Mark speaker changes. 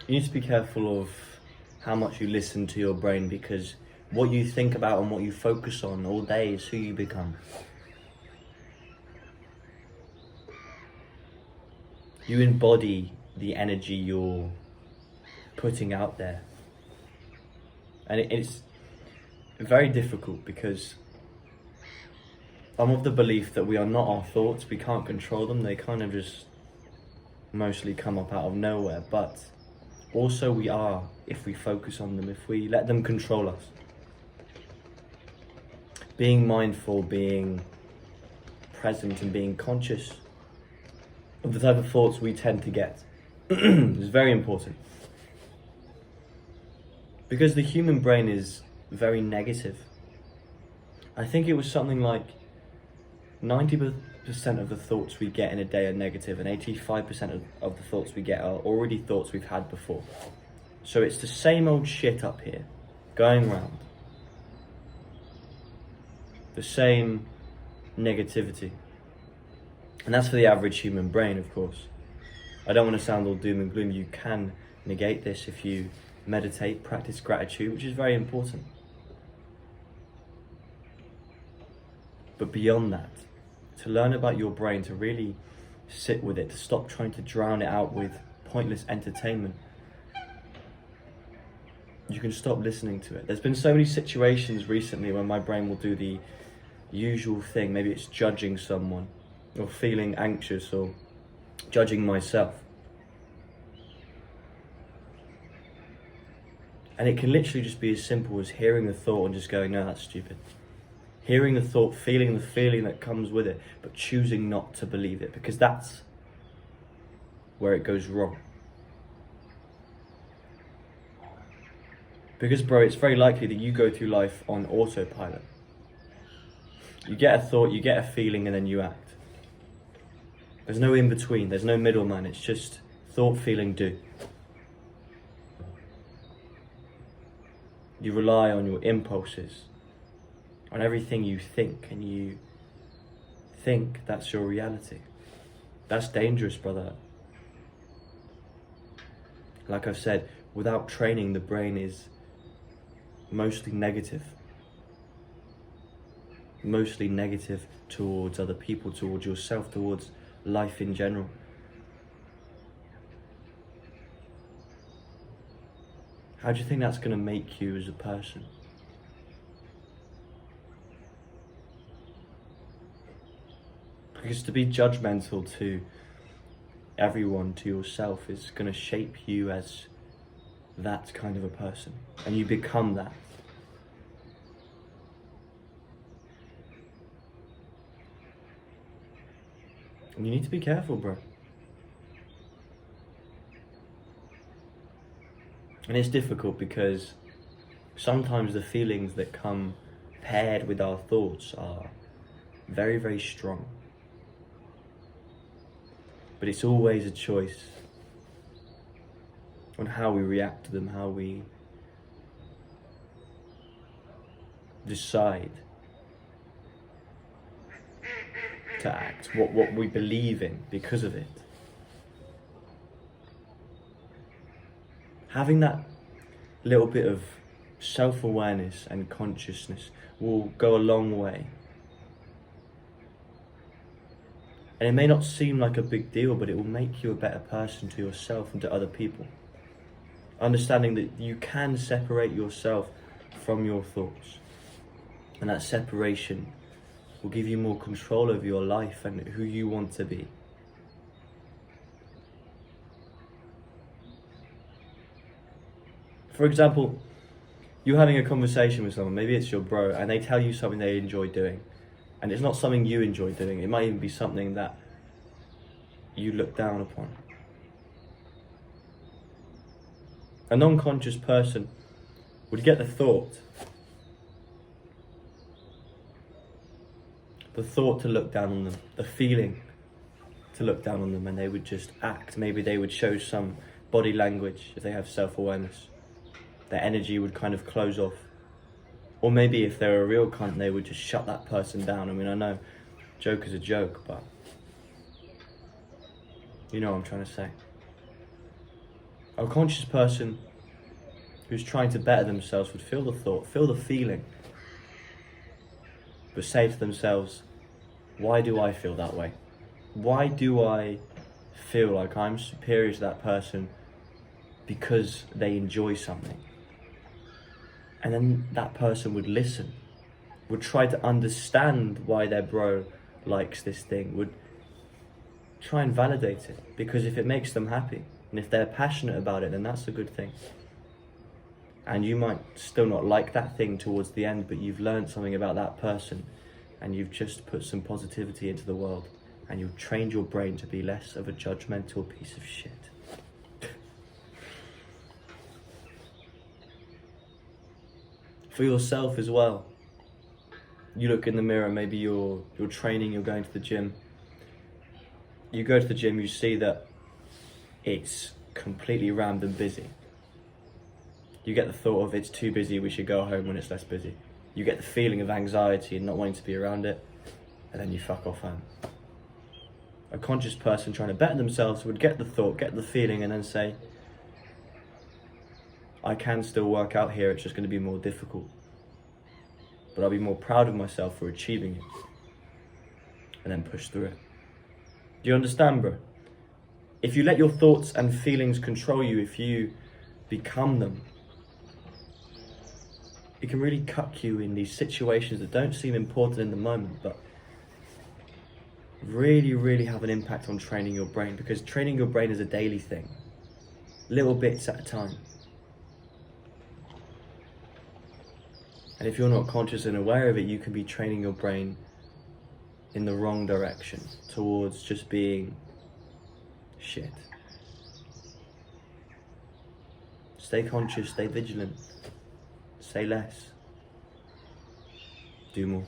Speaker 1: You need to be careful of how much you listen to your brain, because what you think about and what you focus on all day is who you become. You embody the energy you're putting out there. And it's very difficult because I'm of the belief that we are not our thoughts, we can't control them, they kind of just mostly come up out of nowhere, but also we are if we focus on them, if we let them control us. Being mindful, being present and being conscious of the type of thoughts we tend to get is very important. Because the human brain is very negative. I think it was something like 90% of the thoughts we get in a day are negative, and 85% of the thoughts we get are already thoughts we've had before. So it's the same old shit up here, going round. The same negativity. And that's for the average human brain, of course. I don't want to sound all doom and gloom. You can negate this if you meditate, practice gratitude, which is very important. But beyond that, to learn about your brain, to really sit with it, to stop trying to drown it out with pointless entertainment, you can stop listening to it. There's been so many situations recently when my brain will do the usual thing. Maybe it's judging someone, or feeling anxious, or judging myself. And it can literally just be as simple as hearing the thought and just going, no, that's stupid. Hearing the thought, feeling the feeling that comes with it, but choosing not to believe it, because that's where it goes wrong. Because, bro, it's very likely that you go through life on autopilot. You get a thought, you get a feeling, and then you act. There's no in between, there's no middleman, it's just thought, feeling, do. You rely on your impulses, on everything you think, and you think that's your reality. That's dangerous, brother. Like I've said, without training, the brain is mostly negative. Mostly negative towards other people, towards yourself, towards life in general. How do you think that's going to make you as a person? Because to be judgmental to everyone, to yourself, is going to shape you as that kind of a person. And you become that. And you need to be careful, bro. And it's difficult because sometimes the feelings that come paired with our thoughts are very, very strong. But it's always a choice on how we react to them, how we decide to act, what we believe in because of it. Having that little bit of self-awareness and consciousness will go a long way. And it may not seem like a big deal, but it will make you a better person to yourself and to other people. Understanding that you can separate yourself from your thoughts. And that separation will give you more control over your life and who you want to be. For example, you're having a conversation with someone, maybe it's your bro, and they tell you something they enjoy doing. And it's not something you enjoy doing, it might even be something that you look down upon. A non-conscious person would get the thought to look down on them, the feeling to look down on them, and they would just act. Maybe they would show some body language if they have self-awareness. Their energy would kind of close off. Or maybe if they're a real cunt, they would just shut that person down. I mean, I know joke is a joke, but you know what I'm trying to say. A conscious person who's trying to better themselves would feel the thought, feel the feeling, but say to themselves, why do I feel that way? Why do I feel like I'm superior to that person because they enjoy something? And then that person would listen, would try to understand why their bro likes this thing, would try and validate it, because if it makes them happy and if they're passionate about it, then that's a good thing. And you might still not like that thing towards the end, but you've learned something about that person and you've just put some positivity into the world, and you've trained your brain to be less of a judgmental piece of shit. For yourself as well. You look in the mirror, maybe you're training, you're going to the gym. You go to the gym, you see that it's completely rammed and busy. You get the thought of, it's too busy, we should go home when it's less busy. You get the feeling of anxiety and not wanting to be around it, and then you fuck off home. A conscious person trying to better themselves would get the thought, get the feeling, and then say, I can still work out here, it's just going to be more difficult. But I'll be more proud of myself for achieving it. And then push through it. Do you understand, bro? If you let your thoughts and feelings control you, if you become them, it can really cut you in these situations that don't seem important in the moment, but really, really have an impact on training your brain, because training your brain is a daily thing, little bits at a time. And if you're not conscious and aware of it, you can be training your brain in the wrong direction, towards just being shit. Stay conscious, stay vigilant, say less, do more.